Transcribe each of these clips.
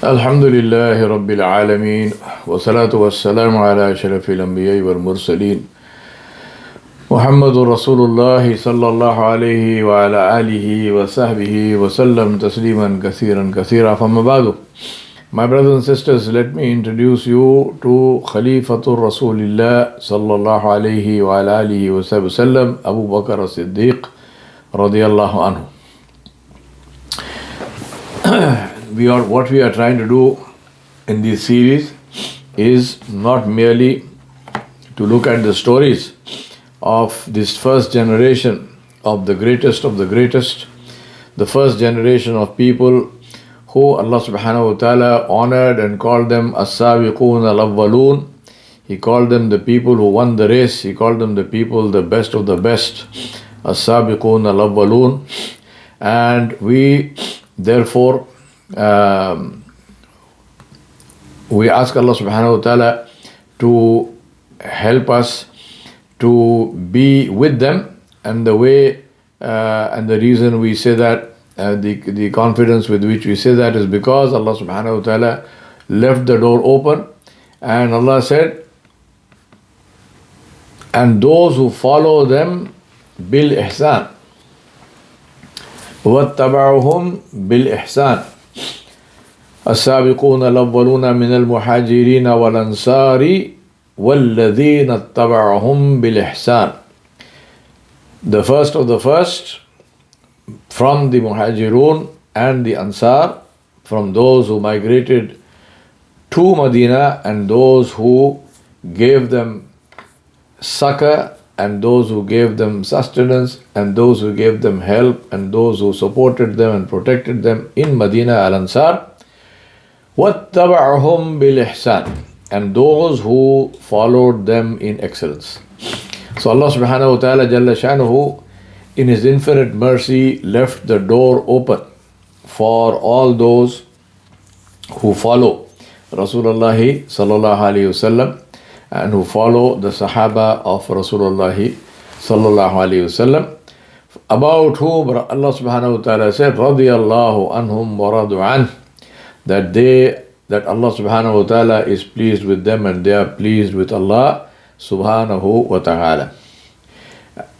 الحمد لله رب العالمين والصلاة والسلام على أشرف الأنبياء والمرسلين محمد رسول الله صلى الله عليه وعلى آله وصحبه وسلم تسليما كثيرا كثيرا. فما بعد, my brothers and sisters, let me introduce you to Khalifatul Rasulillah sallallahu alayhi wa ala alihi wa sallam, Abu Bakr as-Siddiq رضي الله عنه. What we are trying to do in this series is not merely to look at the stories of this first generation of the greatest, the first generation of people who Allah subhanahu wa ta'ala honored and called them as-sabiqun al-awwalun. He called them the people who won the race. He called them the people, the best of the best, as-sabiqun al-awwalun. And we therefore we ask Allah subhanahu wa ta'ala to help us to be with them, and the way and the reason we say that, the confidence with which we say that is because Allah subhanahu wa ta'ala left the door open, and Allah said, and those who follow them bil ihsan, واتبعهم بالإحسان السابقون الأولون من المهاجرين والأنصار والذين اتبعهم بالإحسان. The first of the first from the Muhajirun and the Ansar, from those who migrated to Medina and those who gave them succor and those who gave them sustenance and those who gave them help and those who supported them and protected them in Medina al-Ansar. وَاتَّبَعْهُمْ بِالْإِحْسَانِ, and those who followed them in excellence. So Allah subhanahu wa ta'ala Jalla Shanuhu, in His infinite mercy, left the door open for all those who follow Rasulullah sallallahu alayhi wasallam and who follow the Sahaba of Rasulullah sallallahu alayhi wasallam, about whom Allah subhanahu wa ta'ala said, رضي الله عنهم ورضوا عنه, that Allah subhanahu wa ta'ala is pleased with them and they are pleased with Allah subhanahu wa ta'ala.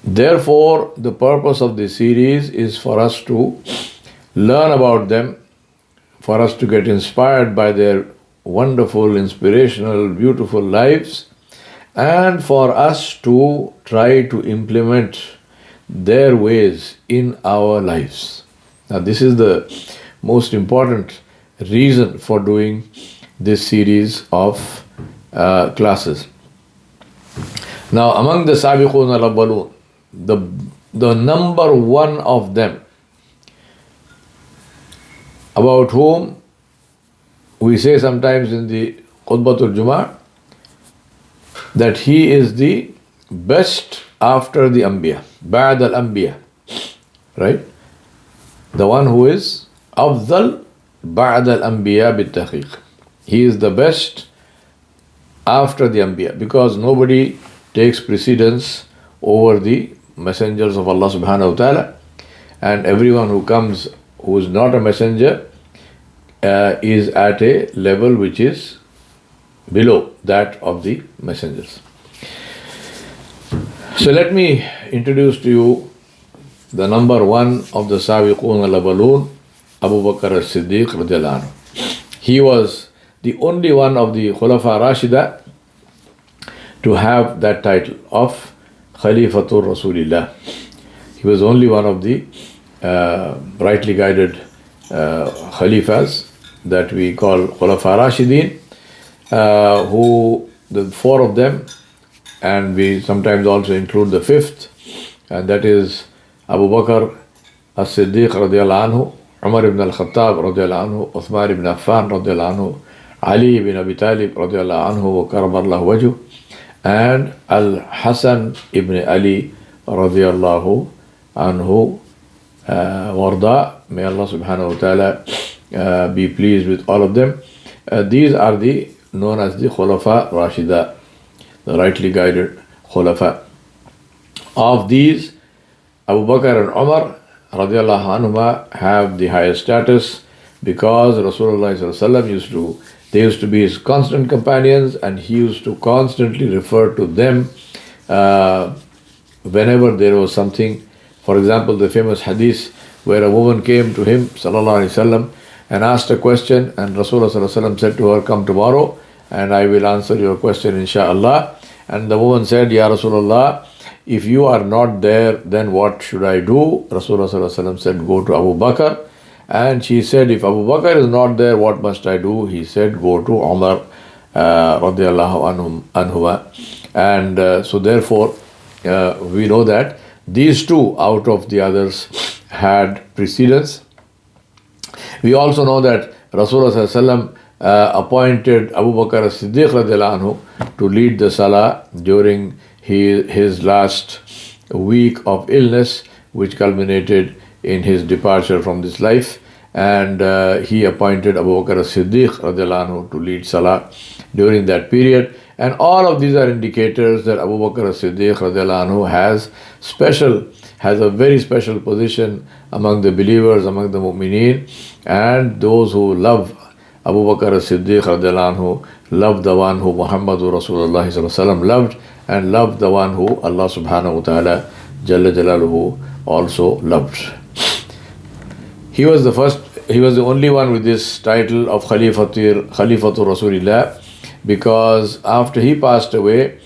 Therefore, the purpose of this series is for us to learn about them, for us to get inspired by their wonderful, inspirational, beautiful lives, and for us to try to implement their ways in our lives. Now, this is the most important reason for doing this series of classes. Now, among the Sabiqun al-Awwalun, the number one of them, about whom we say sometimes in the Khutbatul Jum'ah that he is the best after the Anbiya, Ba'd al-Anbiya, right? The one who is Afdal Ba'd al-Anbiya bit-Tahqiq. He is the best after the Anbiya, because nobody takes precedence over the messengers of Allah subhanahu wa ta'ala, and everyone who comes who is not a messenger is at a level which is below that of the messengers. So let me introduce to you the number one of the Sabiqun al-Awwalun, Abu Bakr as-Siddiq رضي الله عنه. He was the only one of the Khulafa Rashida to have that title of Khalifatul Rasulillah. He was only one of the rightly guided Khalifas that we call Khulafa Rashidin, who the four of them, and we sometimes also include the fifth, and that is Abu Bakr as-Siddiq رضي الله عنه, Umar ibn al-Khattab رضي الله عنه, Uthman ibn Affan رضي الله عنه, Ali ibn Abi Talib رضي الله عنه وكرم الله وجهه, and Al-Hasan ibn Ali رضي الله عنه warda. May Allah subhanahu wa ta'ala be pleased with all of them. These are known as the Khulafa Rashida, the rightly guided Khulafa. Of these, Abu Bakr and Umar radiallahu anhuma have the highest status, because Rasulullah they used to be his constant companions, and he used to constantly refer to them whenever there was something. For example, the famous hadith where a woman came to him sallallahu alaihi wasallam and asked a question, and Rasulullah sallallahu alaihi wasallam said to her, "Come tomorrow and I will answer your question insha'Allah." And the woman said, "Ya Rasulullah, if you are not there, then what should I do?" Rasulullah sallallahu alaihi wasallam said, "Go to Abu Bakr." And she said, "If Abu Bakr is not there, what must I do?" He said, "Go to Umar رضي الله عنه." And so therefore, we know that these two out of the others had precedence. We also know that Rasulullah sallallahu alaihi wasallam appointed Abu Bakr as-Siddiq رضي الله عنه to lead the Salah during his last week of illness, which culminated in his departure from this life. And he appointed Abu Bakr as-Siddiq رضي الله عنه to lead Salah during that period. And all of these are indicators that Abu Bakr as-Siddiq رضي الله عنه has a very special position among the believers, among the mu'mineen, and those who love Abu Bakr as-Siddiq رضي الله عنه love the one who Muhammadur Rasulullah sallallahu alaihi wasallam loved, and love the one who Allah subhanahu wa ta'ala Jalla Jalaluhu also loved. He was the only one with this title of Khalifatur Rasulillah, because after he passed away,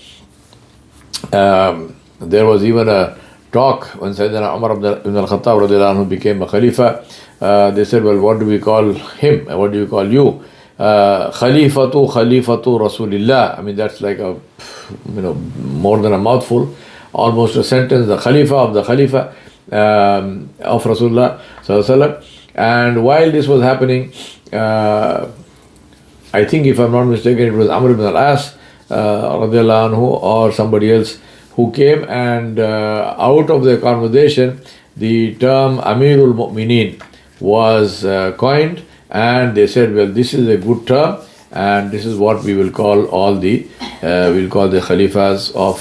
there was even a talk when Sayyidina Umar ibn al-Khattab radiallahu anhu became a Khalifa. They said, "Well, what do we call him? What do we call you?" Khalifatu Rasulillah. I mean, that's like more than a mouthful, almost a sentence. The Khalifa of the Khalifa of Rasulullah sallallahu alaihi wasallam. And while this was happening, I think, if I'm not mistaken, it was Amr ibn al-As radiallahu anhu or somebody else who came, and out of the conversation, the term Amirul Mu'mineen was coined, and they said, "Well, this is a good term, and this is what we will call we'll call the Khalifas of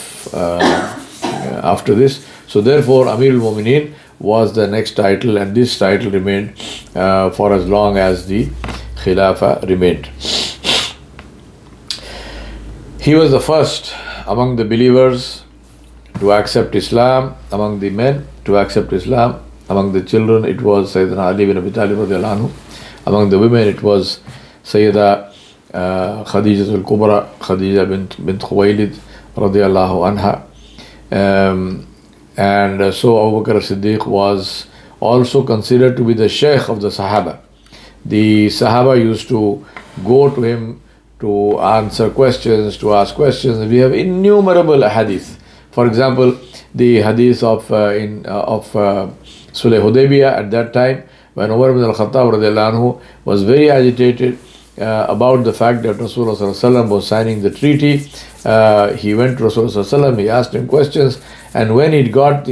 after this." So therefore, Amirul Mu'mineen was the next title, and this title remained for as long as the Khilafah remained. He was the first among the believers to accept Islam, among the men to accept Islam. Among the children, it was Sayyidina Ali bin Abi Talib radiallahu anhu. Among the women, it was Sayyida Khadija al-Kubra, Khadija bint Khuwaylid radiallahu anha. And so Abu Bakr as-Siddiq was also considered to be the Sheikh of the Sahaba. The Sahaba used to go to him to answer questions, to ask questions. We have innumerable hadith. For example, the hadith of Sulh Hudaybiyah at that time, when Umar ibn al-Khattab radiallahu anhu was very agitated about the fact that Rasulullah sallallahu alaihi wasallam was signing the treaty. He went to Rasulullah sallallahu alaihi wasallam, he asked him questions, and when Rasulullah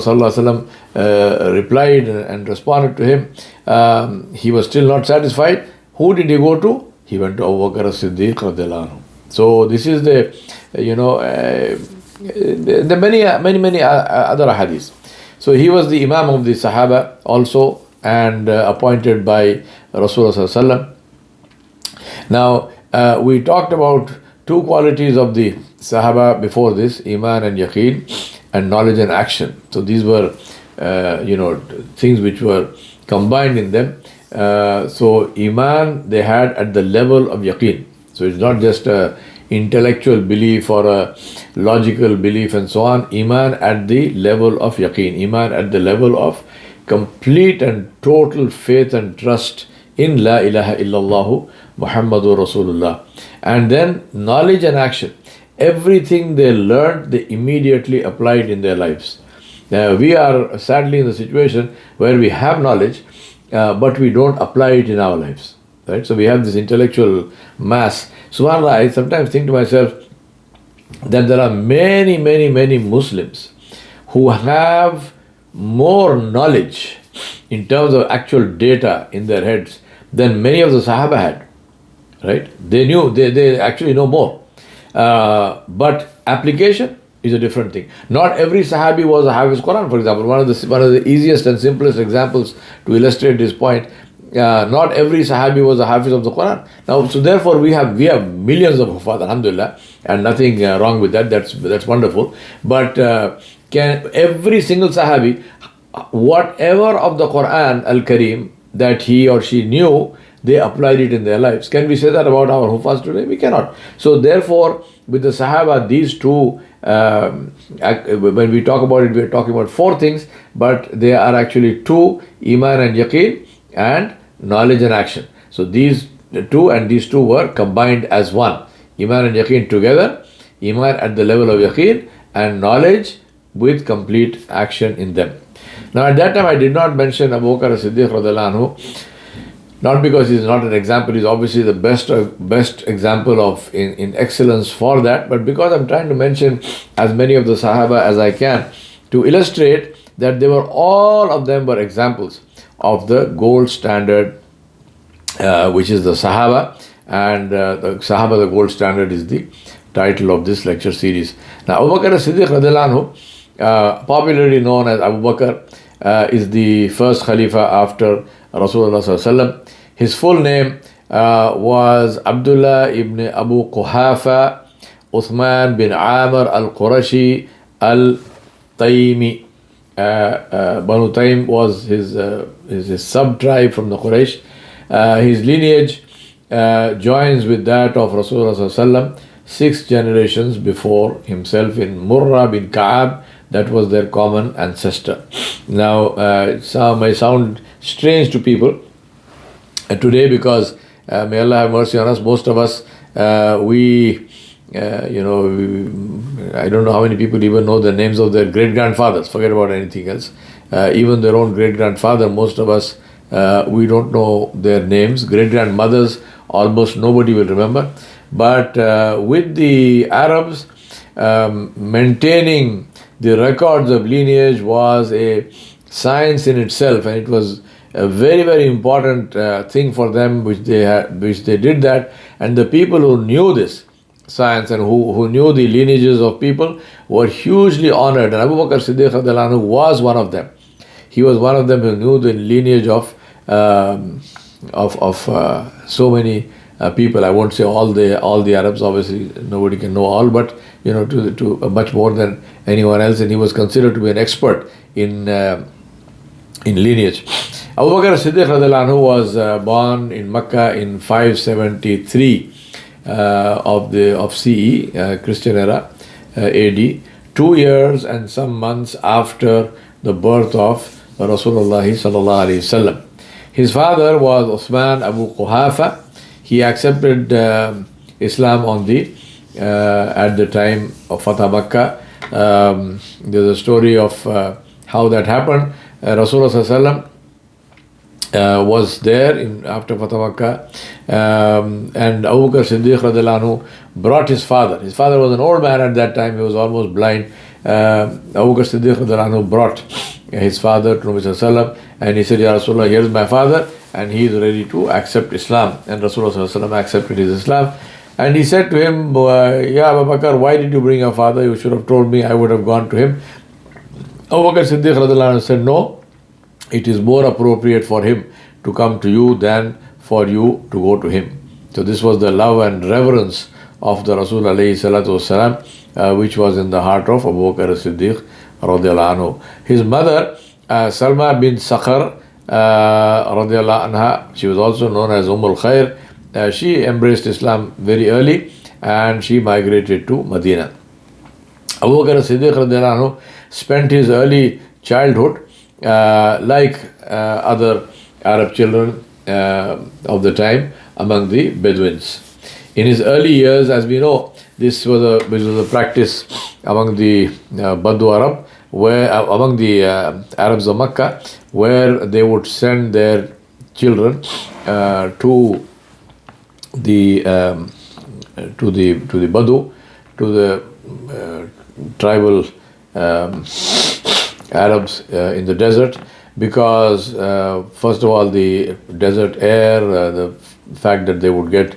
sallallahu alaihi wasallam replied and responded to him, he was still not satisfied. Who did he go to? He went to Abu Bakr as-Siddiq radiallahu anhu. So this is the many other hadiths. So he was the Imam of the Sahaba also, and appointed by Rasulullah sallallahu alaihi wasallam. Now we talked about two qualities of the Sahaba before this: Iman and Yaqeen, and knowledge and action. So these were things which were combined in them. So Iman they had at the level of Yaqeen. So it's not just a intellectual belief or a logical belief and so on. Iman at the level of Yaqeen. Iman at the level of complete and total faith and trust in La ilaha illallah Muhammadur Rasulullah. And then knowledge and action. Everything they learned, they immediately applied in their lives. We are sadly in the situation where we have knowledge, but we don't apply it in our lives. Right? So we have this intellectual mass. SubhanAllah, I sometimes think to myself that there are many Muslims who have more knowledge in terms of actual data in their heads than many of the Sahaba had. Right? They actually know more. But application, is a different thing. Not every Sahabi was a Hafiz Quran, for example. One of the easiest and simplest examples to illustrate this point. Not every Sahabi was a Hafiz of the Quran. Now, so therefore, we have millions of Hufaz, alhamdulillah, and nothing wrong with that. That's wonderful. But can every single Sahabi, whatever of the Quran al-Kareem that he or she knew, they applied it in their lives. Can we say that about our Hufaz today? We cannot. So therefore, with the Sahaba, these two, when we talk about it, we are talking about four things, but they are actually two: Iman and Yaqeen, and knowledge and action. So these two and these two were combined as one. Iman and Yaqeen together, Iman at the level of Yaqeen, and knowledge with complete action in them. Now at that time I did not mention Abu Bakr as-Siddiq radhiyallahu anhu, not because he is not an example, he is obviously the best example of in excellence for that, but because I'm trying to mention as many of the Sahaba as I can to illustrate that they were, all of them were examples of the gold standard, which is the Sahaba, and the Sahaba, the gold standard, is the title of this lecture series. Now Abu Bakr as-Siddiq radhiyallahu anhu, popularly known as Abu Bakr, is the first Khalifa after Rasulullah sallallahu alaihi wasallam. His full name was Abdullah ibn Abu Quhafa Uthman bin Amr al-Qurashi al-Taymi. Banu Taym was his sub-tribe from the Quraysh. His lineage joins with that of Rasulullah sallallahu alaihi wasallam 6 generations before himself in Murrah bin Ka'ab. That was their common ancestor. Now, it may sound strange to people today because, may Allah have mercy on us, most of us, I don't know how many people even know the names of their great-grandfathers, forget about anything else. Even their own great-grandfather, most of us, we don't know their names. Great-grandmothers, almost nobody will remember. But with the Arabs, maintaining the records of lineage was a science in itself, and it was a very, very important thing for them, which they did that. And the people who knew this science and who knew the lineages of people were hugely honored. And Abu Bakr Siddiq radhiyallahu anhu was one of them. He was one of them who knew the lineage of so many people. I won't say all the Arabs. Obviously, nobody can know all, but to much more than anyone else. And he was considered to be an expert in lineage. Abu Bakr as-Siddiq radhiyallahu anhu was born in Mecca in 573 of CE, Christian era, AD, 2 years and some months after the birth of Rasulullah sallallahu alaihi wasallam. His father was Uthman Abu Quhafa. He accepted Islam on at the time of Fatah Makkah. There's a story of how that happened. Rasulullah sallallahu alaihi wasallam was there after Fatah Makkah, and Abu Bakr Siddiq radhiyallahu anhu brought his father. His father was an old man at that time, he was almost blind. Abu Bakr Siddiq radhiyallahu anhu brought his father to Nabi sallallahu alaihi wasallam, and he said, Ya Rasulullah, here's my father, and he is ready to accept Islam. And Rasulullah sallallahu alaihi wasallam accepted his Islam. And he said to him, Ya Abu Bakr, why did you bring your father? You should have told me, I would have gone to him. Abu Bakr Siddiq radhiyallahu anhu said, no, it is more appropriate for him to come to you than for you to go to him. So this was the love and reverence of the Rasul alayhi salatu wasalam, which was in the heart of Abu Bakr as-Siddiq radhiyallahu anhu. His mother, Salma bin Sakhar radhiyallahu anha, she was also known as Khair. She embraced Islam very early and she migrated to Medina. Abu Bakr as-Siddiq radhiyallahu anhu spent his early childhood like other Arab children of the time among the Bedouins. In his early years, as we know, this was a practice among the Badu Arab, among the Arabs of Makkah, where they would send their children to the Badu, to the tribal Arabs in the desert, because first of all the desert air, the fact that they would get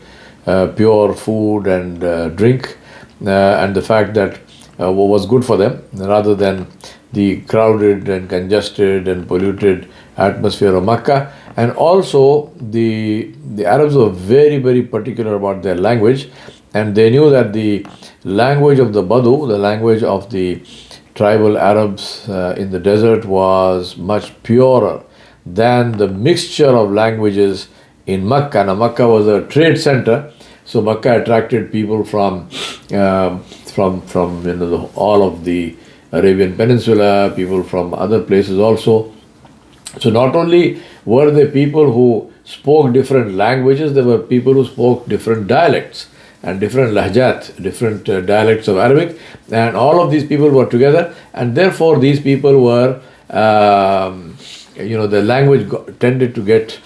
pure food and drink, and the fact that was good for them, rather than the crowded and congested and polluted atmosphere of Makkah. And also the Arabs were very, very particular about their language, and they knew that the language of the Badu, the language of the tribal Arabs in the desert, was much purer than the mixture of languages in Makkah. Now, Makkah was a trade center, so Makkah attracted people from all of the Arabian Peninsula, people from other places also. So not only were there people who spoke different languages, there were people who spoke different dialects and different lahjat, different dialects of Arabic, and all of these people were together, and therefore these people were, the language tended to get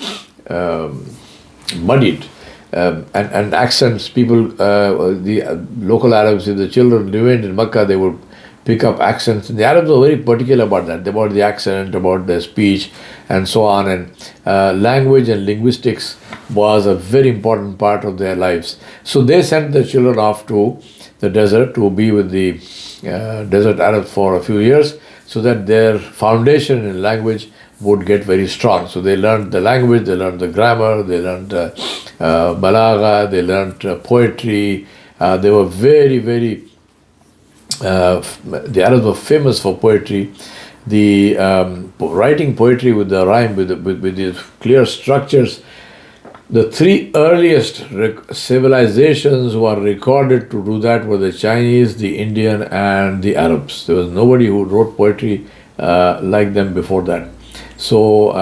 muddied, and accents. People, the local Arabs, if the children remained in Makkah, they would pick up accents. And the Arabs were very particular about that, about the accent, about their speech, and so on. And language and linguistics was a very important part of their lives. So they sent their children off to the desert to be with the desert Arabs for a few years, so that their foundation in language would get very strong. So they learned the language, they learned the grammar, they learned balagha, they learned poetry. They were very, very the Arabs were famous for poetry. The writing poetry with the rhyme, with these clear structures. The three earliest civilizations who are recorded to do that were the Chinese, the Indian, and the Arabs. There was nobody who wrote poetry like them before that. So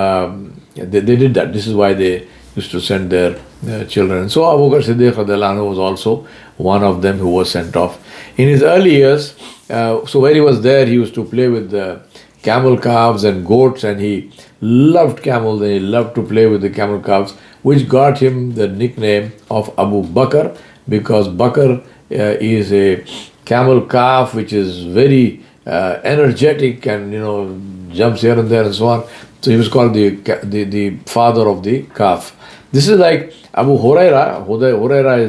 they did that. This is why they used to send their children. So Abu Bakr Siddiq Radi Allah Anhu was also one of them who was sent off. In his early years, so where he was there, he used to play with the camel calves and goats, and he loved camels and he loved to play with the camel calves, which got him the nickname of Abu Bakr, because Bakr is a camel calf which is very energetic and jumps here and there and so on. So he was called the father of the calf. This is like Abu Huraira. Huraira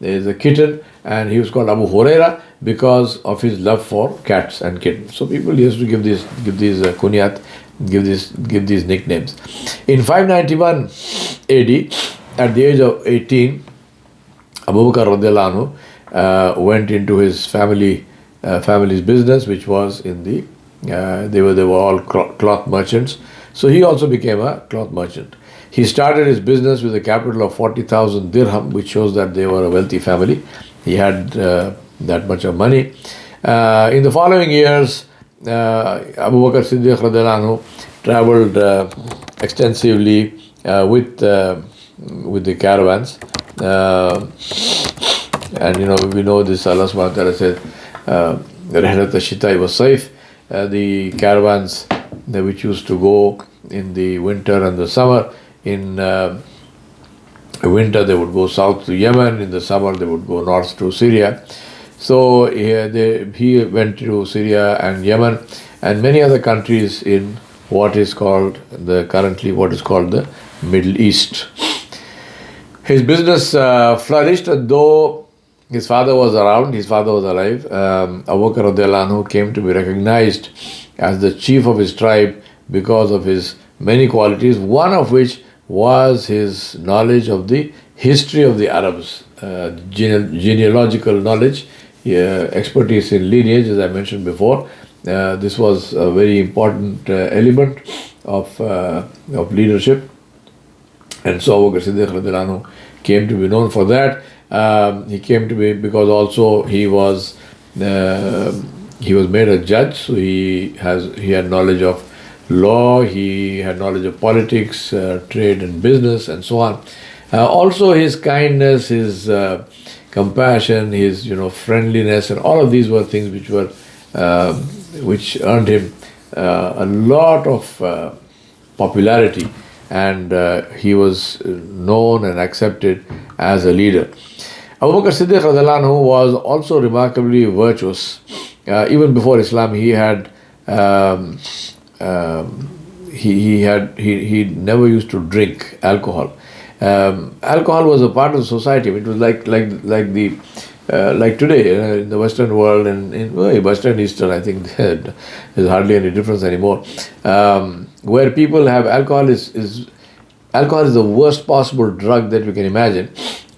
is a kitten, and he was called Abu Huraira because of his love for cats and kittens. So people used to give these kunyat, give these nicknames. In 591 AD, at the age of 18, Abu Bakr Radi Allah Anhu went into his family's business, which was in the they were all cloth merchants. So he also became a cloth merchant. He started his business with a capital of 40,000 dirham, which shows that they were a wealthy family. He had that much of money. In the following years, Abu Bakr Siddiq Radi Allah Anhu traveled extensively with the caravans. And we know this, Allah subhanahu wa ta'ala said, Rihlat al-Shita'i was-Sayf, the caravans which used to go in the winter and the summer. In winter they would go south to Yemen, in the summer they would go north to Syria. So he went to Syria and Yemen and many other countries in what is called the Middle East. His business flourished, and though his father was around, his father was alive, Abu Bakr Radi Allah Anhu came to be recognized as the chief of his tribe because of his many qualities, one of which was his knowledge of the history of the Arabs, genealogical knowledge, expertise in lineage, as I mentioned before. This was a very important element of leadership. And so Abu Bakr Siddiq Radi Allah Anhu came to be known for that. He came to be because also he was made a judge, so he had knowledge of law, he had knowledge of politics, trade and business, and so on. Also his kindness, his compassion, his friendliness, and all of these were things which earned him a lot of popularity, and he was known and accepted as a leader. Abu Bakr Siddiq Radi Allah Anhu was also remarkably virtuous. Even before Islam, he never used to drink alcohol. Alcohol was a part of the society. It was like the like today in the Western world and in Western Eastern, I think there's hardly any difference anymore. Where people have alcohol alcohol is the worst possible drug that we can imagine.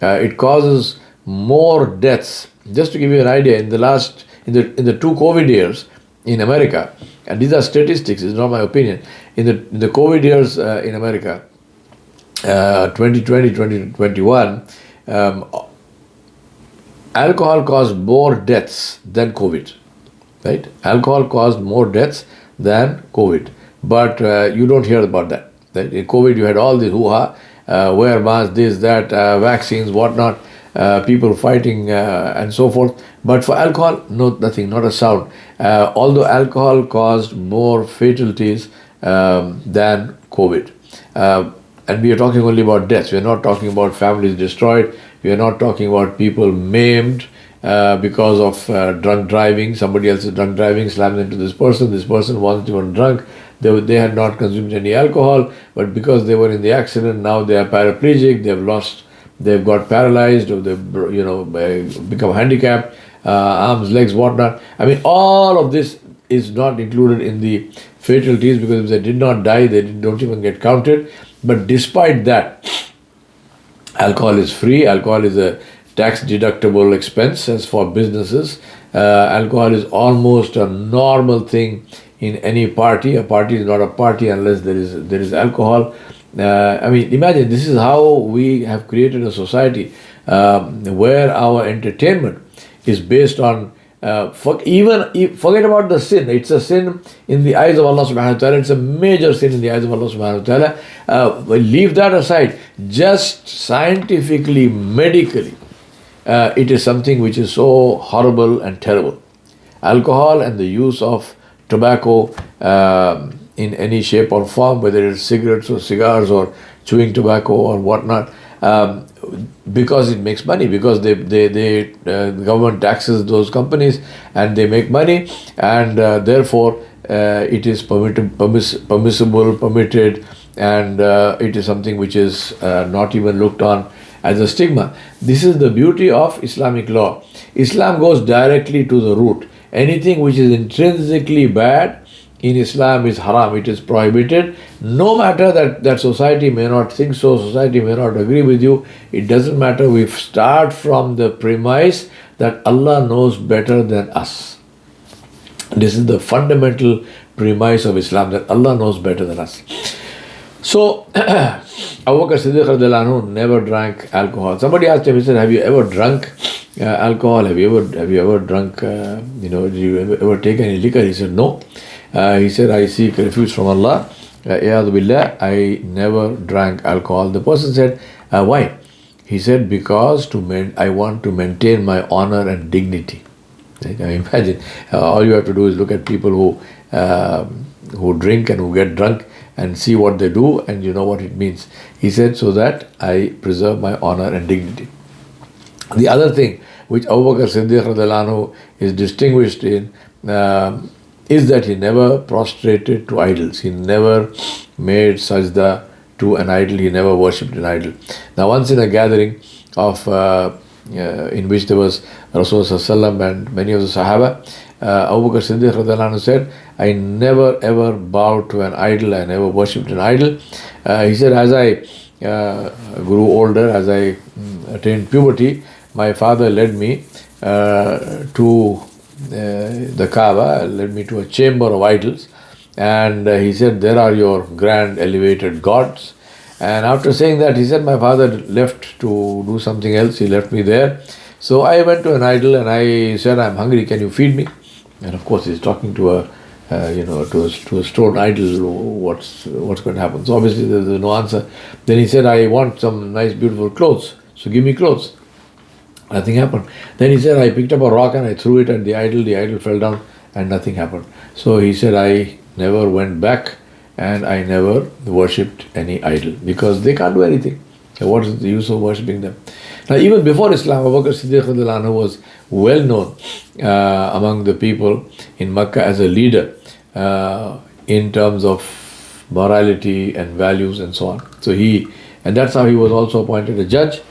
It causes more deaths. Just to give you an idea, in the two COVID years in America, and these are statistics, it's not my opinion. In the COVID years in America, 2020, 2021, alcohol caused more deaths than COVID, right? Alcohol caused more deaths than COVID, but you don't hear about that. Right? In COVID, you had all this hoo-ha, wear masks, this, that, vaccines, whatnot, people fighting and so forth. But for alcohol, no, nothing, not a sound. Although alcohol caused more fatalities than COVID. And we are talking only about deaths. We are not talking about families destroyed. We are not talking about people maimed because of drunk driving. Somebody else is drunk driving, slams into this person. This person wasn't even drunk. They had not consumed any alcohol, but because they were in the accident, now they are paraplegic. They've got paralyzed, or they've become handicapped, arms, legs, whatnot. I mean, all of this is not included in the fatalities, because if they did not die, they don't even get counted. But despite that, alcohol is free. Alcohol is a tax deductible expense as for businesses. Alcohol is almost a normal thing in any party. A party is not a party unless there is alcohol. I mean, imagine, this is how we have created a society where our entertainment is based on forget about the sin. It's a sin in the eyes of Allah subhanahu wa ta'ala. It's a major sin in the eyes of Allah subhanahu wa ta'ala. Leave that aside. Just scientifically, medically, it is something which is so horrible and terrible. Alcohol and the use of tobacco in any shape or form, whether it's cigarettes or cigars or chewing tobacco or whatnot, because it makes money, because the government taxes those companies and they make money, and therefore it is permissible, permitted, and it is something which is not even looked on as a stigma. This is the beauty of Islamic law. Islam goes directly to the root. Anything which is intrinsically bad in Islam is haram, it is prohibited. No matter that society may not think so, society may not agree with you, it doesn't matter. We start from the premise that Allah knows better than us. This is the fundamental premise of Islam, that Allah knows better than us. So, Abu Bakr Siddiq Radi Allah Anhu never drank alcohol. Somebody asked him, he said, have you ever drunk alcohol? Have you ever drunk, did you ever take any liquor? He said, no. He said, I seek refuge from Allah. Iyadhu billah, I never drank alcohol. The person said, why? He said, because I want to maintain my honor and dignity. Right? I imagine, all you have to do is look at people who drink and who get drunk and see what they do, and you know what it means. He said, so that I preserve my honor and dignity. The other thing which Abu Bakr Siddiq Radhiyallahu Anhu is distinguished in is that he never prostrated to idols. He never made sajda to an idol. He never worshipped an idol. Now, once in a gathering of in which there was Rasulullah and many of the Sahaba, Abu Bakr Siddiq Radhiyallahu Anhu said, I never ever bowed to an idol. I never worshipped an idol. He said, as I grew older, as I attained puberty, my father led me to the Kaaba, led me to a chamber of idols, and he said, there are your grand elevated gods. And after saying that, he said, my father left to do something else. He left me there. So I went to an idol and I said, I'm hungry, can you feed me? And of course he's talking to a stone idol. What's going to happen? So obviously there's no answer. Then he said, I want some nice beautiful clothes, so give me clothes. Nothing happened. Then he said, I picked up a rock and I threw it at the idol fell down and nothing happened. So he said, I never went back and I never worshipped any idol, because they can't do anything. So what is the use of worshipping them? Now, even before Islam, Abu Bakr Siddiq Radhiyallahu Anhu was well known among the people in Makkah as a leader in terms of morality and values and so on. So and that's how he was also appointed a judge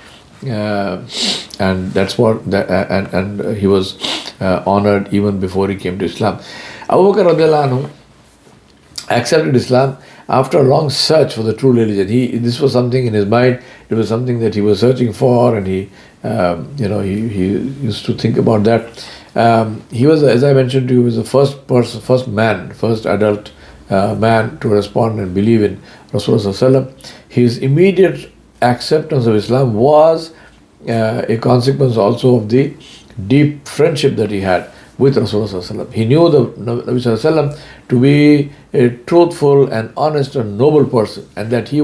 and that's what that, and he was honored even before he came to Islam. Abu Bakr radiallahu anhu accepted Islam after a long search for the true religion. This was something in his mind. It was something that he was searching for, and he used to think about that. He was, as I mentioned to you, he was the first adult man to respond and believe in Rasulullah sallallahu alaihi wasallam. His immediate acceptance of Islam was a consequence also of the deep friendship that he had with Rasulullah sallallahu alaihi wasallam. He knew the Nabi sallallahu alaihi wasallam to be a truthful and honest and noble person, and that he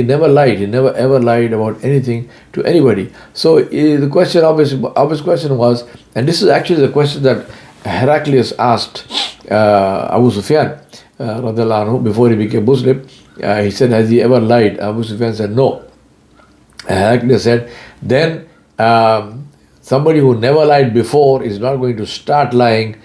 never lied. He never ever lied about anything to anybody. So the question, obvious question was, and this is actually the question that Heraclius asked Abu Sufyan radiallahu anhu before he became Muslim. He said, has he ever lied? Abu Sufyan said no. Heraclius said, then somebody who never lied before is not going to start lying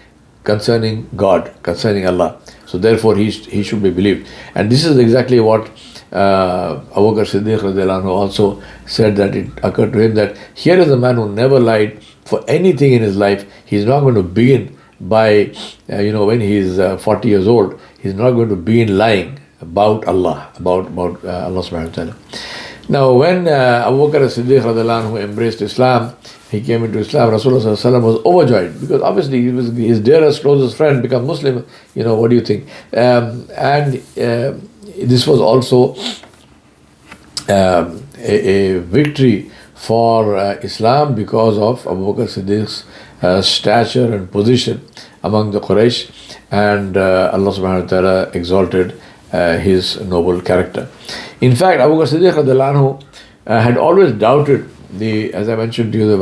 concerning God, concerning Allah. So therefore he should be believed. And this is exactly what Abu Bakr Siddiq radiallahu anhu also said, that it occurred to him that here is a man who never lied for anything in his life. He's not going to begin by, when he is 40 years old, he's not going to begin lying about Allah, about Allah subhanahu wa ta'ala. Now when Abu Bakr Siddiq radiallahu anhu embraced Islam, he came into Islam, Rasulullah sallallahu alaihi wasallam was overjoyed, because obviously he was his dearest, closest friend, become Muslim. What do you think? This was also a victory for Islam because of Abu Bakr Siddiq's stature and position among the Quraysh, and Allah subhanahu wa ta'ala exalted his noble character. In fact, Abu Bakr Siddiq radiallahu anhu had always doubted as I mentioned to you, the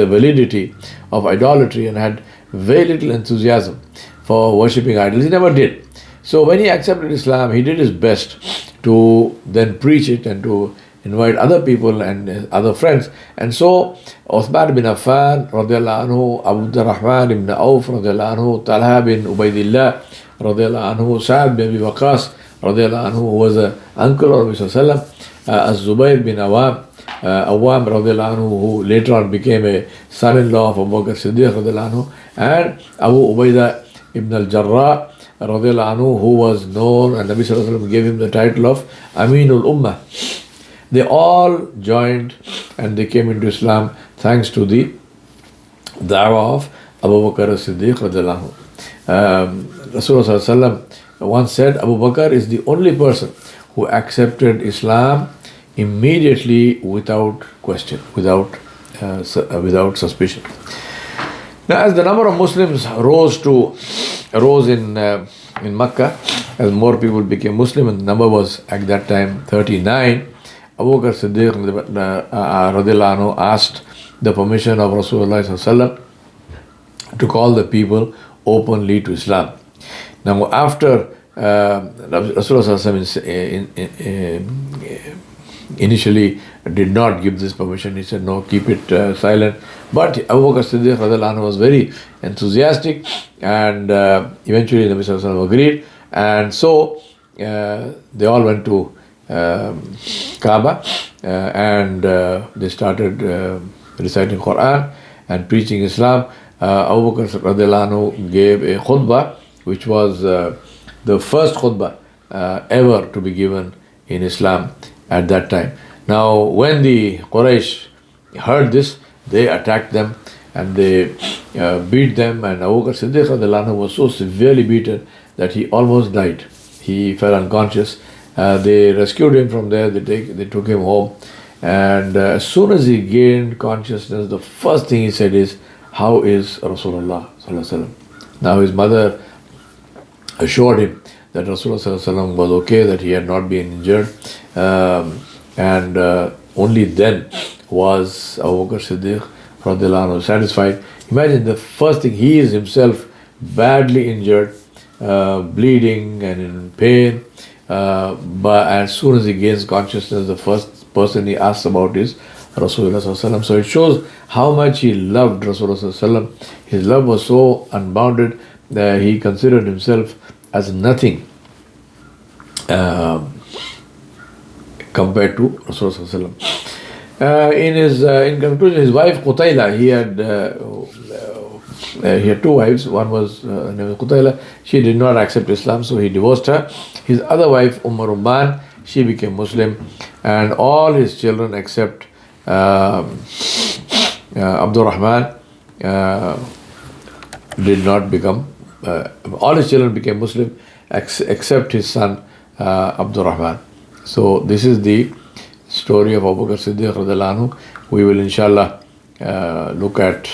validity of idolatry, and had very little enthusiasm for worshipping idols. He never did. So when he accepted Islam, he did his best to then preach it and to invite other people and other friends. And so Uthman bin Affan radiallahu anhu, Abu Rahman ibn Auf radiallahu anhu, Talha bin Ubaidillah radiallahu anhu, Sa'ad bin Abi Waqqas radiallahu anhu, who was an uncle of Rasulullah sallallahu alaihi wasallam, Az-Zubayr bin Awam radiallahu anhu, who later on became a son-in-law of Abu Bakr Siddiq radiallahu anhu, and Abu Ubaidah ibn al-Jarrah radiallahu anhu, who was known, and Nabi sallallahu alaihi wasallam gave him the title of Aminul Ummah. They all joined and they came into Islam thanks to the da'wah of Abu Bakr Siddiq radiallahu anhu. Rasulullah sallallahu alaihi wasallam once said, Abu Bakr is the only person who accepted Islam immediately without question, without suspicion. Now, as the number of Muslims rose in Makkah, as more people became Muslim, and the number was at that time 39, Abu Bakr Siddiq radiallahu anhu asked the permission of Rasulullah sallallahu alaihi wasallam to call the people openly to Islam. Now, after Rasulullah sallallahu alaihi wasallam initially did not give this permission, he said, no, keep it silent. But Abu Bakr Siddiq radiallahu anhu was very enthusiastic, and eventually Nabi sallallahu alaihi wasallam agreed. And so they all went to Kaaba, and they started reciting Quran and preaching Islam. Abu Bakr radiallahu anhu gave a khutbah, which was the first khutbah ever to be given in Islam at that time. Now, when the Quraysh heard this, they attacked them and they beat them, and Abu Bakr Siddiq radiallahu anhu was so severely beaten that he almost died. He fell unconscious. They rescued him from there. They took him home, and as soon as he gained consciousness, the first thing he said is, how is Rasulullah sallallahu alaihi wasallam? Now his mother assured him that Rasulullah sallallahu alaihi wasallam was okay, that he had not been injured, and only then was Abu Bakr Siddiq radiallahu anhu satisfied. Imagine, the first thing, he is himself badly injured, bleeding and in pain, but as soon as he gains consciousness, the first person he asks about is Rasulullah sallallahu alaihi wasallam. So it shows how much he loved Rasulullah sallallahu alaihi wasallam. His love was so unbounded that he considered himself as nothing compared to Rasulullah. In conclusion, his wife Qutayla, he had two wives. One was named Qutayla. She did not accept Islam, so he divorced her. His other wife, Rumman, she became Muslim, and all his children except Abdul Rahman did not become. All his children became Muslim except his son Abdul Rahman. So this is the story of Abu Bakr Siddiq Radi Allah Anhu. We will inshallah look at,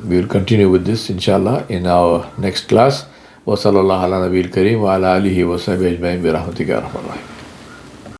we will continue with this inshallah in our next class. Wa sallallahu ala nabiyil kareem wa ala alihi wa sahbihi ajma'in bi rahmatika ya arhamar rahimin.